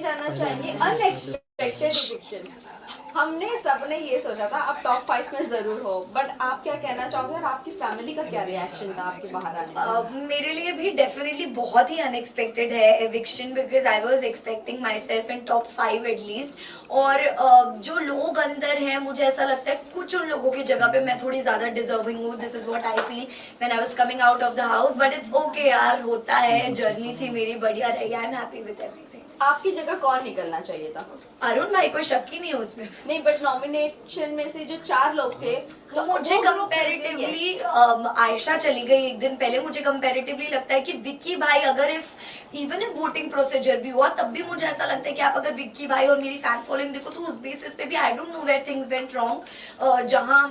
जानना चाहेंगे unexpected addiction. हमने सबने ये सोचा था आप टॉप 5 में जरूर हो, बट आप क्या कहना चाहोगे और आपकी फैमिली का क्या रिएक्शन था आपके बाहर आने का? मेरे लिए भी डेफिनेटली बहुत ही अनएक्सपेक्टेड है eviction, because I was expecting my self in top 5 at least. और जो लोग अंदर हैं, मुझे ऐसा लगता है कुछ उन लोगों की जगह पे मैं थोड़ी ज़्यादा डिजर्विंग हूँ। This is what I feel when I was coming out of the house, but it's okay यार, होता है, जर्नी थी मेरी, बढ़िया रही, I am happy with everything. आपकी जगह कौन निकलना चाहिए था? अरुण भाई, कोई शक ही नहीं है उसमें। नहीं, बट नॉमिनेशन में से जो 4 लोग थे तो मुझे कंपैरेटिवली आयशा चली गई एक दिन पहले। मुझे कंपैरेटिवली लगता है कि विक्की भाई, अगर इवन इफ वोटिंग प्रोसीजर भी हुआ तब भी मुझे ऐसा लगता है कि आप अगर विक्की भाई और मेरी फैन फॉलोइंग देखो तो उस बेसिस पे भी I don't know where things went wrong. जहां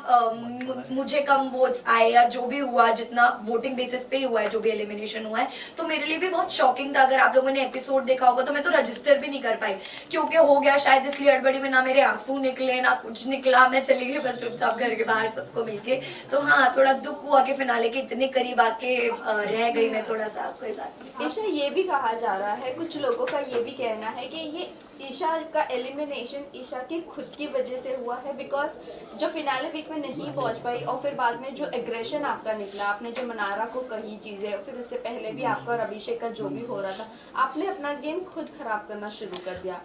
मुझे कम वोट्स आए या जो भी हुआ, जितना वोटिंग बेसिस पे ही हुआ है, जो भी एलिमिनेशन हुआ है, तो मेरे लिए भी बहुत शॉकिंग था। अगर आप लोगों ने एपिसोड देखा होगा तो मैं तो रजिस्टर भी नहीं कर पाई, क्योंकि हो गया शायद इसलिए हड़बड़ी में, ना मेरे आंसू निकले ना कुछ निकला, मैं चली गई बस चुपचाप घर के बाहर सबको मिलके। तो हाँ, थोड़ा दुख हुआ कि फिनाले के इतने करीब आके रह गई मैं थोड़ा सा। कोई बात नहीं। ईशा, ये भी कहा जा रहा है, कुछ लोगों का ये भी कहना है कि ये ईशा का एलिमिनेशन ईशा की खुद की वजह से हुआ है, बिकॉज जो फिनाले वीक में नहीं पहुंच पाई और फिर बाद में जो एग्रेशन आपका निकला, आपने जो मनारा को कही चीजें, फिर उससे पहले भी आपका और अभिषेक का जो भी हो रहा था, आपने अपना गेम खुद खराब करना शुरू कर दिया।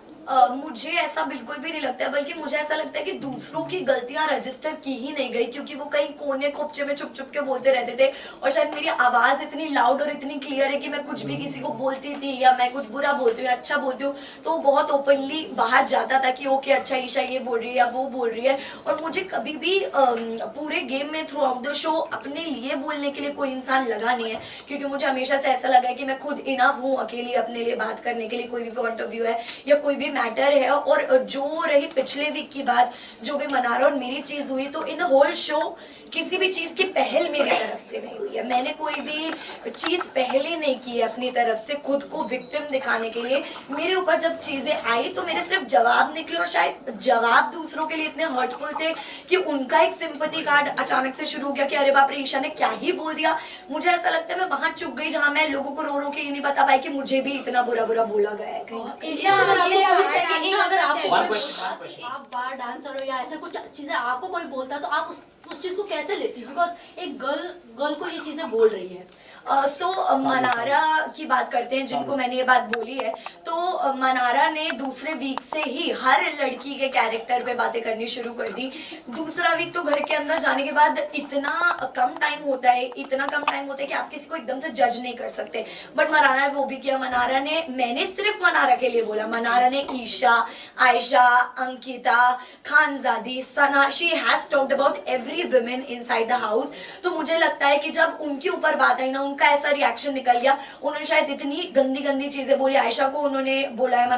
मुझे ऐसा बिल्कुल भी नहीं लगता है, बल्कि मुझे ऐसा लगता है कि दूसरों की गलतियां रजिस्टर की ही नहीं गई, क्योंकि वो कहीं कोने खोपचे में छुप छुप के बोलते रहते थे। और शायद मेरी आवाज इतनी लाउड और इतनी क्लियर है कि मैं कुछ भी किसी को बोलती थी, या मैं कुछ बुरा बोलती हूँ या अच्छा बोलती हूँ, तो बहुत ओपनली बाहर जाता था कि ओके अच्छा ईशा ये बोल रही है या वो बोल रही है। और मुझे कभी भी पूरे गेम में थ्रू आउट द शो अपने लिए बोलने के लिए कोई इंसान लगा नहीं है, क्योंकि मुझे हमेशा से ऐसा लगा है कि मैं खुद इनफ हूँ अकेली अपने लिए बात करने के लिए, कोई भी पॉइंट ऑफ व्यू है या कोई भी मैटर है। और जो रही पिछले वीक की बात, जो भी मनारा और मेरी चीज हुई, तो इन द होल शो किसी भी चीज की पहल मेरी तरफ से नहीं हुई है। मैंने कोई भी चीज पहले नहीं की है अपनी तरफ से खुद को विक्टिम दिखाने के लिए। मेरे ऊपर जब चीजें आई तो मेरे सिर्फ जवाब निकले, और शायद जवाब दूसरों के लिए इतने हर्टफुल थे कि उनका एक सिंपैथी कार्ड अचानक से शुरू हो गया कि अरे बाप रे, ईशा ने क्या ही बोल दिया। मुझे ऐसा लगता है मैं वहां चुप गई जहां मैं लोगों को रो रो के ये नहीं बता पाई कि मुझे भी इतना बुरा बुरा बोला गया है कहीं। अगर आप बार डांसर हो या ऐसे कुछ चीजें आपको कोई बोलता तो आप उस चीज को कैसे लेती, बिकॉज एक गर्ल को ये चीजें बोल रही है। मनारा की बात करते हैं, जिनको मैंने ये बात बोली है। तो मनारा ने दूसरे वीक से ही हर लड़की के कैरेक्टर पे बातें करनी शुरू कर दी। दूसरा वीक तो घर के अंदर जाने के बाद इतना कम टाइम होता है कि आप किसी को एकदम से जज नहीं कर सकते, बट मनारा ने वो भी किया। मनारा ने, मैंने सिर्फ मनारा के लिए बोला, मनारा ने Isha, Ayesha, Ankita, Khanzaadi, Sana, she has talked about every women inside the house. तो मुझे लगता है कि जब उनके ऊपर बात आई ना, उनका ऐसा रिएक्शन निकल गया। उन्होंने शायद इतनी गंदी गंदी चीजें बोली। आयशा को उन्होंने बोला है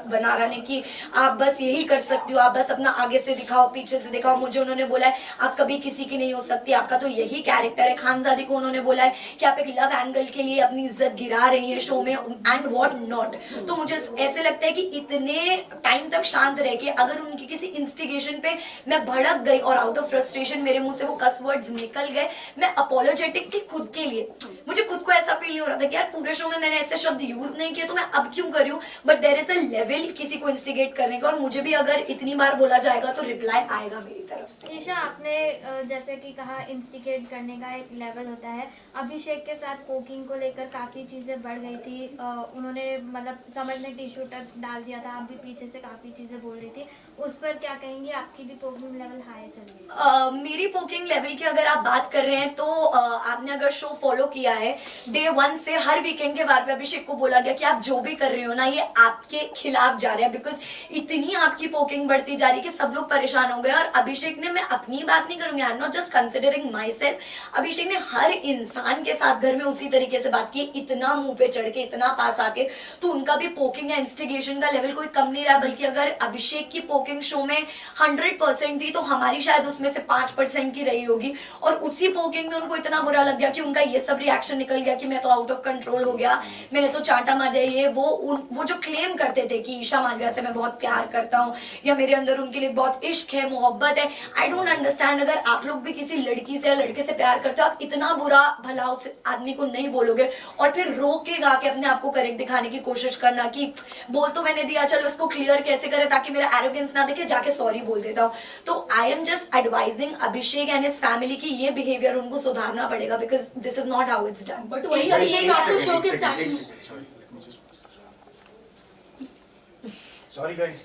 मनारा ने कि आप बस यही कर सकती हो, आप बस अपना आगे से दिखाओ, पीछे से दिखाओ। मुझे उन्होंने बोला है आप कभी किसी की नहीं हो सकती, आपका तो यही कैरेक्टर है। खानजादी को उन्होंने बोला है कि आप एक लव एंगल के लिए अपनी इज्जत गिरा रही है शो में, एंड व्हाट नॉट। तो मुझे ऐसे लगता है कि इतने टाइम तक शांत रह के अगर उनकी किसी इंस्टिगेशन पे मैं भड़क गई और आउट ऑफ फ्रस्ट्रेशन मेरे मुंह से वो कस वर्ड्स निकल गए, मैं अपोलोजेटिक थी खुद के लिए। मुझे खुद को ऐसा फील नहीं हो रहा था कि यार पूरे शो में मैंने ऐसे शब्द यूज नहीं किए तो मैं अब क्यों कर रही हूँ, but there is a level किसी को इंस्टिगेट करने का, और मुझे भी अगर इतनी बार बोला जाएगा तो रिप्लाई आएगा मेरी तरफ से। ईशा, आपने जैसे कि कहा इंस्टिगेट करने का एक लेवल होता है। अभिषेक के साथ पोकिंग को लेकर काफी चीजें बढ़ गई थी। उन्होंने मतलब समझ ने टिश्यू तक डाल दिया था, आप भी पीछे से काफी चीजें बोल रही थी, उस पर क्या कहेंगे? आपकी भी पोकिंग लेवल हाई चल रही है। मेरी पोकिंग लेवल की अगर आप बात कर रहे हैं तो आपने अगर शो फॉलो किया है, डे 1 से हर वीकेंड के बार पे अभिषेक को बोला गया कि आप जो भी कर रहे हो ना, ये आपके खिलाफ जा रहा है, बिकॉज इतनी आपकी पोकिंग बढ़ती जा रही है कि सब लोग परेशान हो गए। और अभिषेक ने, मैं अपनी बात नहीं करूंगी, I am not just considering myself, Abhishek ने हर इंसान के साथ घर में उसी तरीके से बात की, इतना मुंह पे चढ़ के, इतना पास आके। तो उनका भी पोकिंग या इंस्टिगेशन का लेवल कोई कम नहीं रहा, बल्कि अगर अभिषेक की पोकिंग शो में 100% थी तो हमारी शायद उसमें से 5% की रही होगी। और उसी पोकिंग में उनको इतना बुरा लग गया कि उनका ये सब रिएक्शन एक्सप्रेशन निकल गया कि मैं तो आउट ऑफ कंट्रोल हो गया, मैंने तो चांटा मार दिया, ये वो जो क्लेम करते थे कि ईशा मालविया से मैं बहुत प्यार करता हूँ या मेरे अंदर उनके लिए बहुत इश्क है, मोहब्बत है, आई डोंट अंडरस्टैंड। अगर आप लोग भी किसी लड़की से या लड़के से प्यार करते हो, आप इतना बुरा भला उस आदमी को नहीं बोलोगे और फिर रोक के गा के अपने आप को करेक्ट दिखाने की कोशिश करना कि बोल तो मैंने दिया, चलो इसको क्लियर कैसे करे ताकि मेरा एरोगेंस ना दिखे, जाके सॉरी बोल देता हूँ। तो I am just advising Abhishek and his family की ये बिहेवियर उनको सुधारना पड़ेगा, because this is not how it's done. But वही अभिषेक आपको शो के स्टार्टिंग सॉरी गाइस,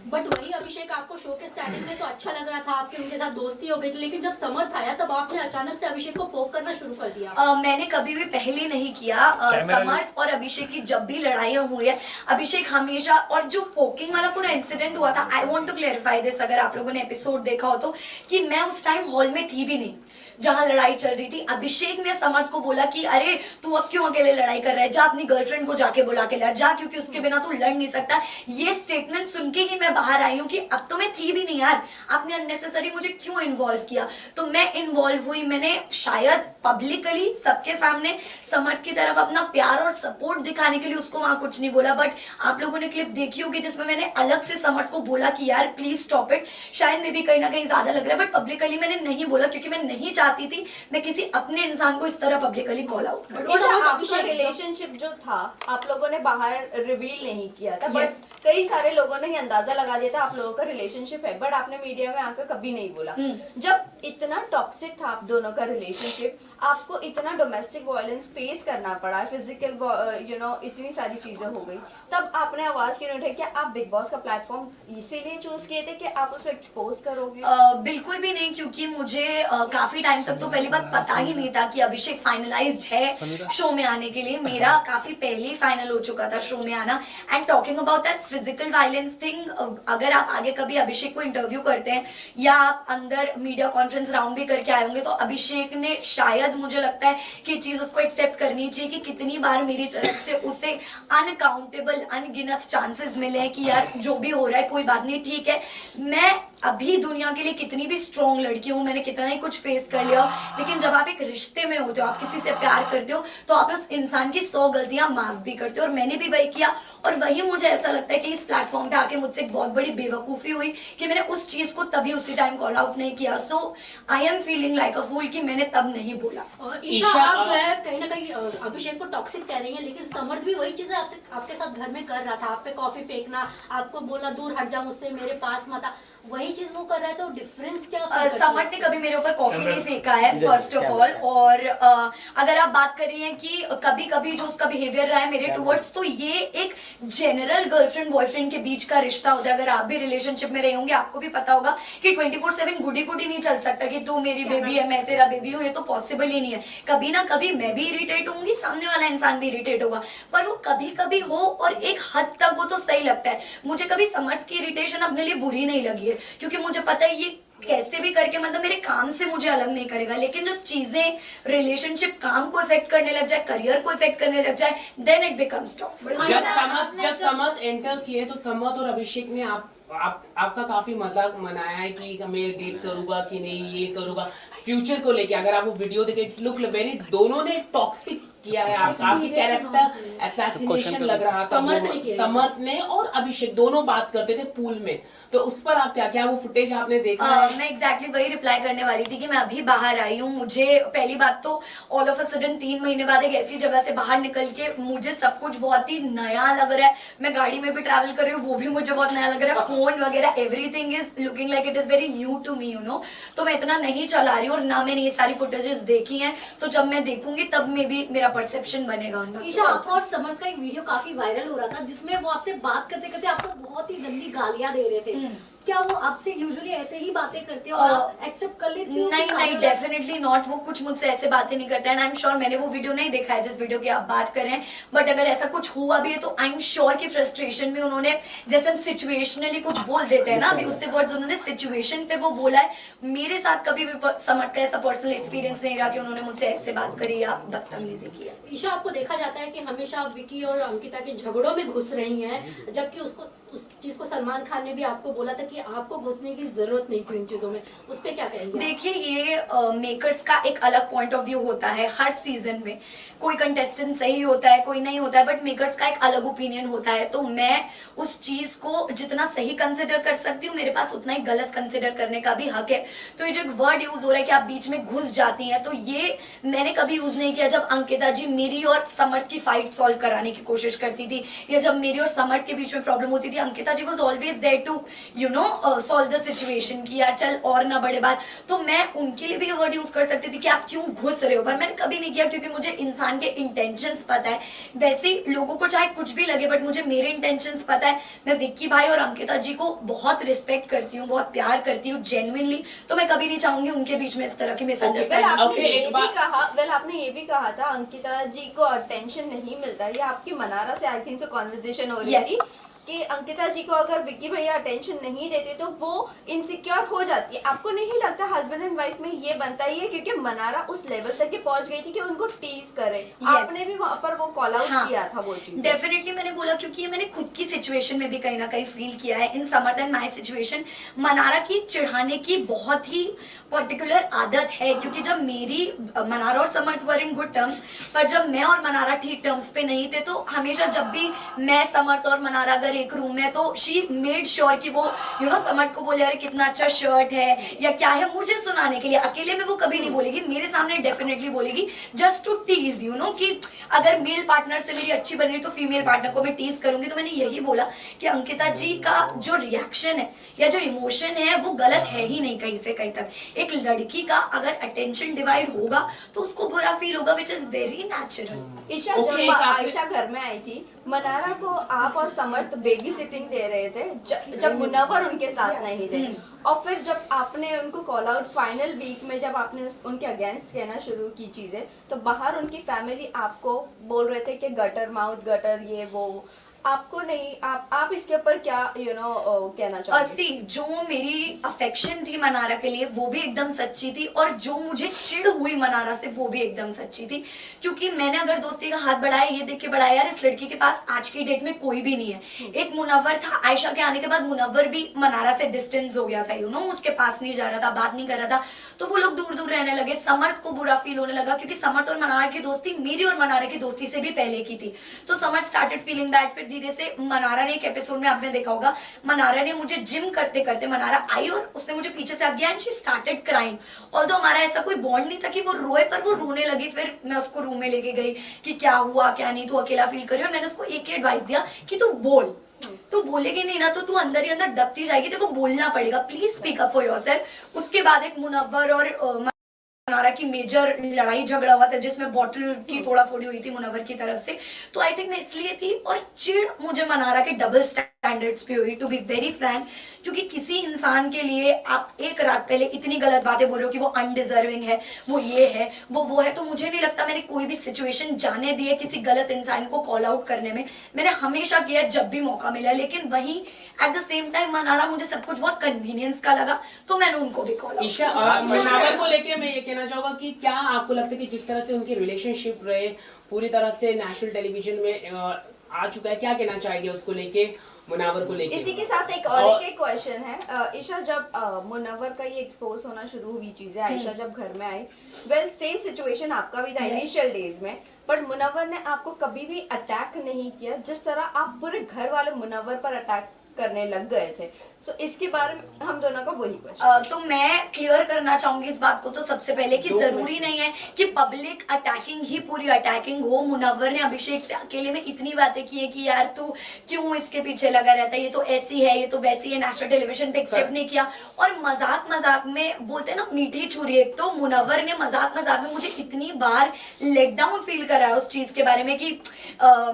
बट वही अभिषेक आपको शो के स्टार्टिंग में तो अच्छा लग रहा था, आपके उनके साथ दोस्ती हो गई थी, लेकिन जब समर्थ आया तब आपने अचानक से अभिषेक को पोक करना शुरू कर दिया। मैंने कभी भी पहले नहीं किया। समर्थ और अभिषेक की जब भी लड़ाइयाँ हुई है, अभिषेक हमेशा, और जो पोकिंग वाला पूरा इंसिडेंट हुआ था, I want to clarify this, अगर आप लोगों ने एपिसोड देखा हो तो, कि मैं उस टाइम हॉल में थी भी नहीं जहां लड़ाई चल रही थी। अभिषेक ने समर्थ को बोला कि अरे तू अब क्यों अकेले लड़ाई कर रहा है, जा अपनी गर्लफ्रेंड को जाके बुला के ला, जा, क्योंकि उसके बिना तू लड़ नहीं सकता। ये स्टेटमेंट सुन के ही मैं बाहर आई हूँ कि अब तो मैं थी भी नहीं यार, आपने अननेसेसरी मुझे क्यों इन्वॉल्व किया। तो मैं इन्वॉल्व हुई, मैंने शायद पब्लिकली सबके सामने समर्थ की तरफ अपना प्यार और सपोर्ट दिखाने के लिए उसको वहां कुछ नहीं बोला। बट आप लोगों ने क्लिप देखी होगी जिसमें मैंने अलग से समर्थ को बोला कि यार प्लीज स्टॉप इट, शायद मे भी कहीं ना कहीं ज्यादा लग रहा है, बट पब्लिकली मैंने नहीं बोला क्योंकि मैं नहीं चाहती थी मैं किसी अपने इंसान को इस तरह पब्लिकली कॉल आउट करूं। आपका रिलेशनशिप जो था आप लोगों ने बाहर रिवील नहीं किया था, बस कई सारे लोगों ने ये अंदाजा लगा दिया था आप लोगों का रिलेशनशिप है, बट आपने मीडिया में आकर कभी नहीं बोला। जब इतना टॉक्सिक था आप दोनों का रिलेशनशिप, आपको इतना डोमेस्टिक वायलेंस फेस करना पड़ा, फिजिकल इतनी सारी चीजें हो गई, तब आपने आवाज क्यों नहीं उठाई? क्या आप बिग बॉस का प्लेटफॉर्म इसीलिए चूज किए थे कि आप उसे एक्सपोज करोगे? बिल्कुल भी नहीं, क्योंकि मुझे काफी टाइम तक तो पहली बात पता ही नहीं था कि अभिषेक फाइनलाइज्ड है शो में आने के लिए। मेरा काफी पहले ही फाइनल हो चुका था शो में आना। And talking about that physical violence thing, अगर आप आगे कभी अभिषेक को इंटरव्यू करते हैं या आप अंदर मीडिया कॉन्फ्रेंस राउंड भी करके आए होंगे, तो अभिषेक ने शायद, मुझे लगता है कि चीज उसको एक्सेप्ट करनी चाहिए कि कितनी बार मेरी तरफ से उसे अनकाउंटेबल, अनगिनत चांसेस मिले हैं कि यार जो भी हो रहा है कोई बात नहीं, ठीक है, मैं अभी दुनिया के लिए कितनी भी स्ट्रॉन्ग लड़की हूँ, मैंने कितना ही कुछ फेस कर लिया हो, लेकिन जब आप एक रिश्ते में होते हो, आप किसी से प्यार करते हो, तो आप उस इंसान की 100 गलतियां माफ भी करते हो, और मैंने भी वही किया। और वही मुझे ऐसा लगता है कि इस प्लेटफॉर्म पे आके मुझसे एक बहुत बड़ी बेवकूफी हुई कि मैंने उस चीज को तभी उसी टाइम कॉल आउट नहीं किया। So I am feeling like a fool कि मैंने तब नहीं बोला। ईशा, आप जो है कहीं ना कहीं अभिषेक को टॉक्सिक कह रही है, लेकिन समर्थ भी वही चीजें आपसे, आपके साथ घर में कर रहा था, आप पे कॉफी फेंकना, आपको बोला दूर हट जा मुझसे, मेरे पास मत आ, वही चीज वो कर रहा है, तो डिफरेंस क्या? समर्थ ने कभी मेरे ऊपर कॉफी नहीं फेंका है, फर्स्ट ऑफ ऑल। और अगर आप बात कर रही हैं कि कभी कभी जो उसका बिहेवियर रहा है मेरे टूवर्ड्स, तो ये एक जनरल गर्लफ्रेंड बॉयफ्रेंड के बीच का रिश्ता होता है। अगर आप भी रिलेशनशिप में रहे होंगे, आपको भी पता होगा कि 24/7 गुडी गुडी नहीं चल सकता कि तू मेरी बेबी है, मैं तेरा बेबी हूँ, ये तो पॉसिबल ही नहीं है। कभी ना कभी मैं भी इरिटेट होंगी, सामने वाला इंसान भी इरिटेट होगा, पर वो कभी कभी हो और एक हद तक वो तो सही लगता है। मुझे कभी समर्थ की इरिटेशन अपने लिए बुरी नहीं लगी है, क्योंकि मुझे पता है ये कैसे भी करके मतलब मेरे काम से मुझे अलग नहीं करेगा। लेकिन जब चीजें रिलेशनशिप काम को इफेक्ट करने लग जाए, करियर को इफेक्ट करने लग जाए, देन इट बिकम्स टॉक्सिक। जब समर्थ एंटर किए तो समर्थ और अभिषेक ने आपका काफी मजाक मनाया है कि मैं डेट करूंगा कि नहीं, ये करूंगा फ्यूचर को लेके। अगर आप वो वीडियो देखे, लुक वेरी, दोनों ने टॉक्सिक किया है, आपकी कैरेक्टर असैसिनेशन लग रहा था समर्थ ने, और अभिषेक दोनों बात करते थे पूल में, तो उस पर आप क्या वो फुटेज आपने देखा है? मैं एग्जैक्टली वही रिप्लाई करने वाली थी कि मैं अभी बाहर आई हूँ। मुझे पहली बात तो ऑल ऑफ अ सडन 3 महीने बाद एक ऐसी जगह से बाहर निकल के मुझे सब कुछ बहुत ही नया लग रहा है। मैं गाड़ी में भी ट्रैवल कर रही हूँ, वो भी मुझे बहुत नया लग रहा है, फोन वगैरह everything is looking like it is very new to me, you know. तो मैं इतना नहीं चला रही हूँ और ना मैंने ये सारी फुटेजेस देखी हैं, तो जब मैं देखूंगी तब में भी मेरा परसेप्शन बनेगा उनका। ईशा, आपका और समर्थ का एक वीडियो काफी वायरल हो रहा था जिसमें वो आपसे बात करते करते आपको बहुत ही गंदी गालियां दे रहे थे। क्या वो आपसे यूजुअली ऐसे ही बातें करते हो और आप एक्सेप्ट कर लेती हो? नहीं, डेफिनेटली नॉट। वो कुछ मुझसे ऐसे बातें नहीं करता है। आई एम श्योर, मैंने वो वीडियो नहीं देखा है जिस वीडियो की आप बात कर रहे हैं, बट अगर ऐसा कुछ हुआ भी है तो आई एम श्योर कि फ्रस्ट्रेशन में उन्होंने, जैसे हम सिचुएशनली कुछ बोल देते हैं ना, अभी उससे वर्ड्स उन्होंने सिचुएशन पे वो बोला है। मेरे साथ कभी भी समर्थ का ऐसा पर्सनल एक्सपीरियंस नहीं रहा कि उन्होंने मुझसे ऐसे बात करी या बदतमीजी की। ईशा, आपको देखा जाता है कि हमेशा विकी और अंकिता के झगड़ों में घुस रही हैं, जबकि उसको चीज को सलमान खान ने भी आपको बोला था कि आपको घुसने की जरूरत नहीं थी उन चीजों में, उस पे क्या कहेंगे आप? देखिए ये मेकर्स का एक अलग पॉइंट ऑफ व्यू होता है हर सीजन में। कोई कंटेस्टेंट सही होता है, कोई नहीं होता है, बट मेकर्स का एक अलग ओपिनियन होता है। तो मैं उस चीज को जितना सही कंसिडर कर सकती हूँ, मेरे पास उतना ही गलत कंसिडर करने का भी हक है। तो ये जो एक वर्ड यूज हो रहा है कि आप बीच में घुस जाती हैं, तो ये मैंने कभी यूज नहीं किया। जब अंकिता जी मेरी और समर्थ की फाइट सॉल्व कराने की कोशिश करती थी, या जब मेरी और समर्थ के बीच में प्रॉब्लम होती थी, Ankita ji was always there to solve the situation कि यार चल और ना बड़े बात। तो मैं उनके लिए भी ये वर्ड यूज कर सकती थी कि आप क्यों घुस रहे हो, पर मैंने कभी नहीं किया, क्योंकि मुझे इंसान के इंटेंशंस पता है। वैसे ही लोगों को चाहे कुछ भी लगे, बट मुझे मेरे इंटेंशंस पता है। मैं विक्की भाई और अंकिता जी को बहुत रिस्पेक्ट करती हूँ, बहुत प्यार करती हूँ जेन्युइनली। तो मैं कभी नहीं चाहूंगी उनके बीच में इस तरह की मिसअंडरस्टैंडिंग। आपने ये भी कहा था अंकिता जी को अटेंशन नहीं मिलता। ये आपकी मनारा से आई थिंक कॉन्वर्सेशन हो रही Yes. थी कि अंकिता जी को अगर विक्की भैया अटेंशन नहीं देते तो वो इनसिक्योर हो जाती है। आपको नहीं लगता हस्बैंड एंड वाइफ में ये बनता ही है, क्योंकि मनारा उस लेवल तक के पहुंच गई थी कि उनको टीज करे। आपने भी वहां पर वो कॉल आउट किया था वो चीज। डेफिनेटली मैंने बोला, क्योंकि ये मैंने खुद की सिचुएशन में भी कहीं ना कहीं फील किया है। इन समर्थ एंड माय सिचुएशन, मनारा की चिढ़ाने की बहुत ही पर्टिकुलर आदत है, क्योंकि जब मेरी मनारा और समर्थ वर इन गुड टर्म्स, पर जब मैं और मनारा ठीक टर्म्स पे नहीं थे, तो हमेशा जब भी मैं, समर्थ और मनारा अगर एक रूम में, तो शी मेड श्योर कि वो समर्थ को बोले अरे कितना अच्छा शर्ट है या क्या है, मुझे सुनाने के लिए। अकेले में वो कभी नहीं बोलेगी, मेरे सामने डेफिनेटली बोलेगी, जस्ट टू टीज कि अगर मेल पार्टनर से मेरी अच्छी बन रही तो फीमेल पार्टनर को मैं टीज करूंगी। तो मैंने यही बोला कि अंकिता जी का जो रिएक्शन है या जो इमोशन है वो गलत है ही नहीं कहीं से कहीं तक। एक लड़की का अगर अटेंशन डिवाइड होगा तो उसको बुरा फील होगा, which is very natural. Isha, जब आयशा घर में आई थी, मनारा को आप और समर्थ बेबी सिटिंग दे रहे थे जब मुनव्वर उनके साथ नहीं थे, और फिर जब आपने उनको कॉल आउट फाइनल वीक में, जब आपने उनके अगेंस्ट कहना शुरू की चीजें, तो बाहर उनकी फैमिली आपको बोल रहे थे कि गटर माउथ, गटर ये वो, आपको नहीं, आप इसके ऊपर क्या कहना चाहोगे? जो मेरी अफेक्शन थी मनारा के लिए वो भी एकदम सच्ची थी, और जो मुझे चिढ़ हुई मनारा से वो भी एकदम सच्ची थी। क्योंकि मैंने अगर दोस्ती का हाथ बढ़ाया, ये देख के बढ़ाया यार इस लड़की के पास आज की डेट में कोई भी नहीं है। एक मुनव्वर था, आयशा के आने के बाद मुनव्वर भी मनारा से डिस्टेंस हो गया था, उसके पास नहीं जा रहा था, बात नहीं कर रहा था, तो वो लोग दूर दूर रहने लगे। समर्थ को बुरा फील होने लगा, क्योंकि समर्थ और मनारा की दोस्ती मेरी और मनारा की दोस्ती से भी पहले की थी। तो समर्थ स्टार्टेड फीलिंग बैड। फिर धीरे से मनारा ने, एक एपिसोड में आपने देखा होगा, मनारा ने मुझे जिम करते करते, मनारा आई और उसने मुझे पीछे से आगे and she started crying. Although हमारा ऐसा कोई बॉन्ड नहीं था कि वो रोए, पर वो रोने लगी। फिर मैं उसको रूम में लेके गई कि क्या हुआ क्या नहीं, तू अकेला फील कर रही हो। और मैंने उसको एक ही एडवाइस दिया कि तू बोल, तू बोलेगी नहीं ना तो तू अंदर ही अंदर दबती जाएगी, तेरे को बोलना पड़ेगा, please speak up for yourself. उसके बाद एक मुनव्वर और मनारा की मेजर लड़ाई झगड़ा हुआ था, जिसमें बॉटल की तोड़ा फोड़ी हुई थी मुनव्वर की तरफ से। तो आई थिंक मैं इसलिए थी, और चिढ़ मुझे मनारा के डबल स्टैंडर्ड्स पे हुई, टू बी वेरी फ्रैंक। क्योंकि किसी इंसान के लिए आप एक रात पहले इतनी गलत बातें बोल रहे हो कि वो अनडिजर्विंग है, वो ये है, वो है, तो मुझे नहीं लगता मैंने कोई भी सिचुएशन जाने दी है किसी गलत इंसान को कॉल आउट करने में। मैंने हमेशा किया जब भी मौका मिला, लेकिन वहीं at the same time Mannara मुझे सब कुछ बहुत कन्वीनियंस का लगा, तो मैंने उनको भी कॉल आउट। ईशा, मुनव्वर को लेके मैं ये कहना चाहूंगा कि क्या आपको लगता है कि जिस तरह से उनकी रिलेशनशिप रहे पूरी तरह से नेशनल टेलीविजन में आ चुका है, क्या कहना चाहेंगे उसको लेके, मुनव्वर को लेके? इसी के साथ एक और एक क्वेश्चन है ईशा, जब मुनव्वर का ये एक्सपोज होना शुरू हुई चीजें, आयशा जब घर में आई, वेल सेम सिचुएशन आपका भी था इनिशियल डेज में, बट मुनव्वर ने आपको कभी भी अटैक नहीं किया जिस तरह आप पूरे घर वाले मुनव्वर पर अटैक करने लग गए थे। सो इसके बारे में हम दोनों का वही क्वेश्चन। तो मैं क्लियर करना चाहूंगी इस बात को, तो सबसे पहले कि जरूरी नहीं है कि पब्लिक अटैकिंग ही पूरी अटैकिंग हो। मुनव्वर ने अभिषेक से अकेले में इतनी बातें की है कि यार तू क्यों इसके पीछे लगा रहता है, ये तो ऐसी है, ये तो वैसी है, नेशनल टेलीविजन पे एक्सेप्ट नहीं किया। और मजाक मजाक में बोलते ना मीठी छुरी, एक तो मुनव्वर ने मजाक मजाक में मुझे इतनी बार लेट डाउन फील कराया उस चीज के बारे में कि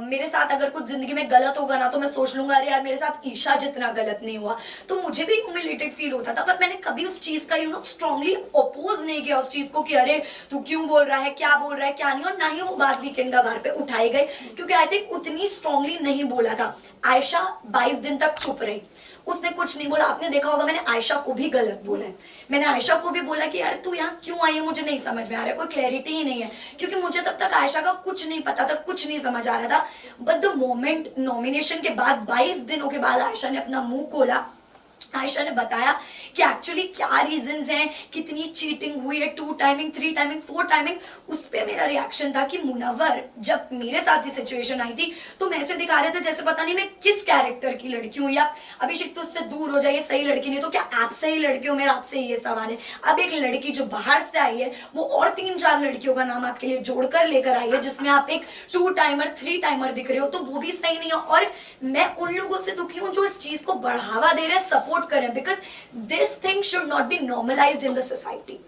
मेरे साथ अगर कुछ जिंदगी में गलत होगा ना तो मैं सोच लूंगा अरे यार मेरे साथ ईशा जितना गलत नहीं हुआ, तो मुझे भी ह्यूमिलेटेड फील होता था। पर मैंने कभी उस चीज का स्ट्रांगली अपोज नहीं किया उस चीज को कि अरे तू क्यों बोल रहा है, क्या बोल रहा है, क्या नहीं। और ना ही वो बात वीकेंड का बार पे उठाई गई, क्योंकि आई थिंक उतनी स्ट्रांगली नहीं बोला था। आयशा 22 दिन तक चुप रही, उसने कुछ नहीं बोला। आपने देखा होगा मैंने आयशा को भी गलत बोला है, मैंने आयशा को भी बोला कि यार तू यहाँ क्यों आई है, मुझे नहीं समझ में आ रहा है, कोई क्लैरिटी ही नहीं है, क्योंकि मुझे तब तक आयशा का कुछ नहीं पता था, कुछ नहीं समझ आ रहा था। बट द मोमेंट नॉमिनेशन के बाद 22 दिनों के बाद आयशा ने अपना मुंह खोला, आयशा ने बताया कि एक्चुअली क्या रीजंस हैं, कितनी चीटिंग हुई है, 2 टाइमिंग 3 टाइमिंग 4 टाइमिंग। उस पे मेरा रिएक्शन था कि मुनव्वर जब मेरे साथ ही सिचुएशन आई थी तो मैं ऐसे दिखा रहे थे जैसे पता नहीं मैं किस कैरेक्टर की लड़की हूँ, या अभिषेक तो उससे दूर हो जाइए, सही लड़की नहीं तो क्या आप सही लड़की हो, मेरा आपसे ये सवाल है। अब एक लड़की जो बाहर से आई है वो और 3-4 लड़कियों का नाम आपके लिए जोड़कर लेकर आई है, जिसमें आप एक 2 टाइमर 3 टाइमर दिख रहे हो, तो वो भी सही नहीं है। और मैं उन लोगों से दुखी हूँ जो इस चीज को बढ़ावा दे रहे हैं, सपोर्ट करें, because this thing should not be normalised in the society.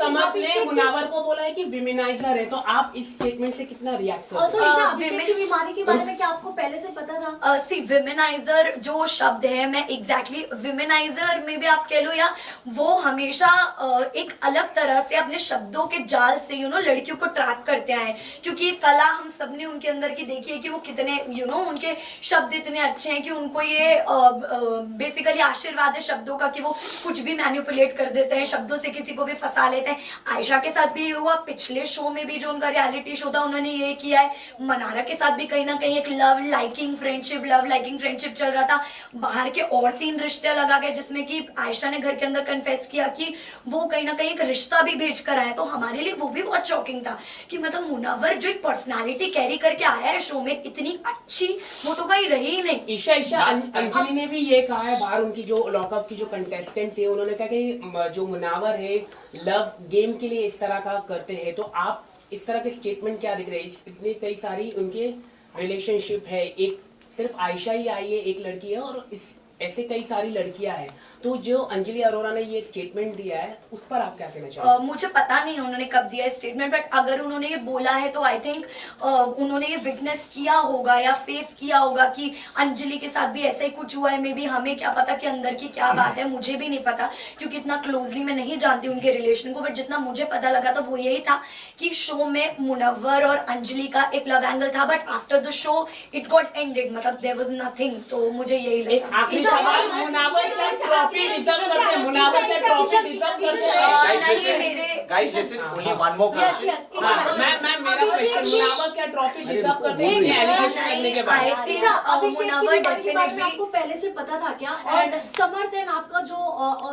समत ने मुनावर को बोला है कि विमेनाइजर है, तो आप इस स्टेटमेंट से कितना रिएक्ट करते Also, ईशा, अभिषेक की बीमारी के बारे में क्या आपको पहले से पता था? सी विमेनाइजर जो शब्द है, मैं एग्जैक्टली विमेनाइजर में भी आप कह लो, या वो हमेशा एक अलग तरह से अपने शब्दों के जाल से लड़कियों को ट्रैक करते आए, क्योंकि ये कला हम सब ने उनके अंदर की देखी है कि वो कितने उनके शब्द इतने अच्छे हैं कि उनको ये बेसिकली आशीर्वाद है शब्दों का कि वो कुछ भी मैनिपुलेट कर देते हैं, शब्दों से किसी को भी फंसा लेते हैं। आयशा के साथ भी ये हुआ, पिछले शो में भी जो उनका रियलिटी शो था उन्होंने ये किया है। मनारा के साथ भी कहीं ना कहीं एक लव लाइकिंग फ्रेंडशिप चल रहा था। बाहर के और 3 रिश्ते लगा गए, जिसमें कि आयशा ने घर के अंदर कन्फेस किया कि वो कहीं ना कहीं एक रिश्ता भी भेज कर आया। तो हमारे लिए वो भी बहुत शॉकिंग था कि मतलब मुनव्वर जो एक पर्सनालिटी कैरी करके आया है शो में, इतनी अच्छी वो तो कहीं रही ही नहीं। ईशा अंजलि ने भी ये कहा है, बाहर उनकी जो लॉकअप की जो कंटेस्टेंट थे उन्होंने कहा कि जो मुनावर है लव गेम के लिए इस तरह का करते हैं, तो आप इस तरह के स्टेटमेंट क्या दिख रहे हैं? इतने कई सारी उनके रिलेशनशिप है, एक सिर्फ आयशा ही आई है, एक लड़की है, और ऐसे कई सारी लड़कियां हैं, तो जो अंजलि अरोरा ने ये स्टेटमेंट दिया है उस पर आप क्या कहना चाहेंगे? मुझे पता नहीं उन्होंने कब दिया स्टेटमेंट, बट अगर उन्होंने ये बोला है तो आई थिंक उन्होंने ये विटनेस किया होगा या फेस किया होगा कि अंजलि के साथ भी ऐसा ही कुछ हुआ है। मे बी हमें क्या पता कि अंदर की क्या बात है, मुझे भी नहीं पता, क्योंकि इतना क्लोजली मैं नहीं जानती उनके रिलेशन को। बट जितना मुझे पता लगा तो वो यही था कि शो में मुनव्वर और अंजलि का एक लव एंगल था, but after the show it got ended, मतलब देयर वाज नथिंग। तो मुझे यही लगा। मुनावर क्या ट्रॉफी डिजर्व करते हैं? मुनावर क्या ट्रॉफी डिजर्व करते हैं? Guys, listen, only one more question. मैं मेरा क्वेश्चन, मुनावर क्या ट्रॉफी डिजर्व करते हैं ये एलिगेशन लगने के बाद? ईशा, अभिषेक की मुनव्वर बीमारी के बारे में definitely- आपको पहले से पता था क्या? और समर्थ एंड आपका जो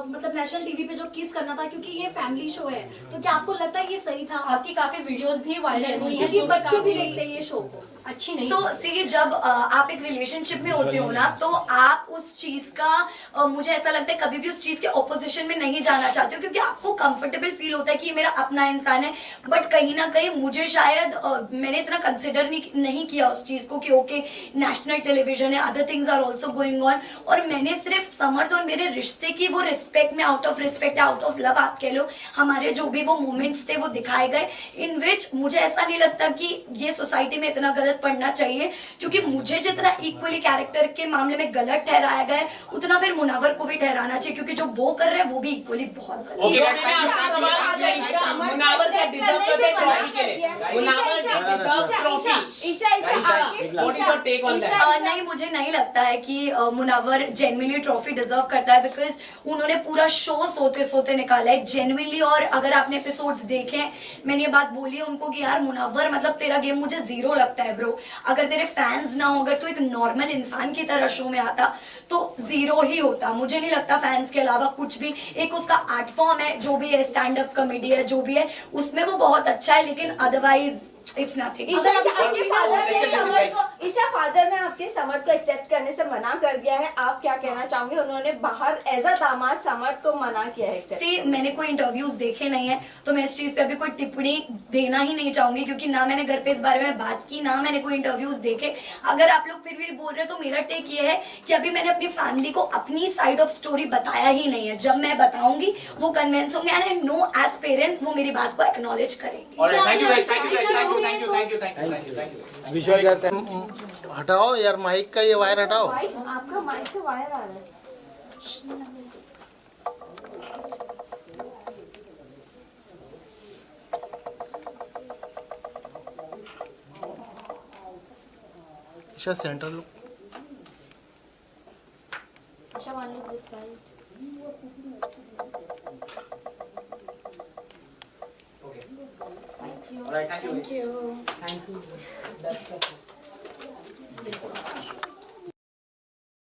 मतलब नेशनल टीवी पे जो किस करना था, क्योंकि ये फैमिली शो है, तो क्या आपको लगता है ये सही था? आपकी काफी वीडियोस भी वायरल हुई हैं, क्योंकि जो बच्चे भी काफी देखते हैं ये शो को। अच्छी नहीं। सो सी जब आप एक रिलेशनशिप में होते हो ना, तो आप उस चीज का मुझे ऐसा लगता है कभी भी उस चीज के ऑपोजिशन में नहीं जाना चाहते हो, क्योंकि आपको कंफर्टेबल फील होता है कि ये मेरा अपना इंसान है। बट कहीं ना कहीं मुझे शायद मैंने इतना कंसिडर नहीं किया उस चीज को कि ओके नेशनल टेलीविजन है, other things are also going on, और मैंने सिर्फ समर्थ और मेरे रिश्ते की वो रिस्पेक्ट में out of respect out of love आप कह लो, हमारे जो भी वो मोमेंट्स थे वो दिखाए गए, इन विच मुझे ऐसा नहीं लगता कि ये सोसाइटी में इतना गलत पड़ना चाहिए, क्योंकि मुझे जितना इक्वली कैरेक्टर के मामले में गलत ठहराया गया है उतना फिर मुनव्वर को भी ठहराना चाहिए, क्योंकि जो वो कर रहे हैं वो भी इक्वली बहुत गलत Okay, है। guys, thank you. मुनावर क्या डिजर्व करते हैं ट्रॉफी के लिए? Munawar deserve trophy. What is your take on that? नहीं, मुझे नहीं लगता है कि मुनव्वर जेन्युइनली ट्रॉफी डिजर्व करता है, बिकॉज उन्होंने पूरा शो सोते सोते निकाला है जेन्युइनली। और अगर आपने एपिसोड्स देखे, मैंने ये बात बोली है उनको कि यार मुनव्वर मतलब तेरा गेम मुझे 0 लगता है ब्रो, अगर तेरे फैंस ना हो, अगर तू एक नॉर्मल इंसान की तरह शो में आता तो 0 ही होता। मुझे नहीं लगता फैंस के अलावा कुछ भी, एक उसका आर्ट फॉर्म है जो भी है, स्टैंड अप कॉमेडी है जो भी है, उसमें वो बहुत अच्छा है, लेकिन otherwise it's nothing. Isha father ने आपके समर्थ को एक्सेप्ट करने से मना कर दिया है, आप क्या कहना चाहोगे? उन्होंने बाहर एज अ दामाद समर्थ को मना किया है। सी मैंने कोई इंटरव्यूज देखे नहीं है, तो मैं इस चीज पे अभी कोई टिप्पणी देना ही नहीं चाहूंगी, क्योंकि ना मैंने घर पे इस बारे में बात की, ना मैंने कोई इंटरव्यूज देखे। अगर आप लोग फिर भी बोल रहे हो तो मेरा टेक ये है कि अभी मैंने अपनी फैमिली को अपनी साइड ऑफ स्टोरी बताया ही नहीं है। जब मैं बताऊंगी वो कन्विंस होंगे, and I know as parents वो मेरी बात को एक्नॉलेज करेंगे। Alright, thank you guys, thank you guys, thank you. Visual करते हैं। हटाओ यार माइक का ये वायर हटाओ। आपका माइक से वायर आ रहा है। ईशा सेंटर लो। ईशा मान लो this side Okay. Thank you All right. Thank you. Thank you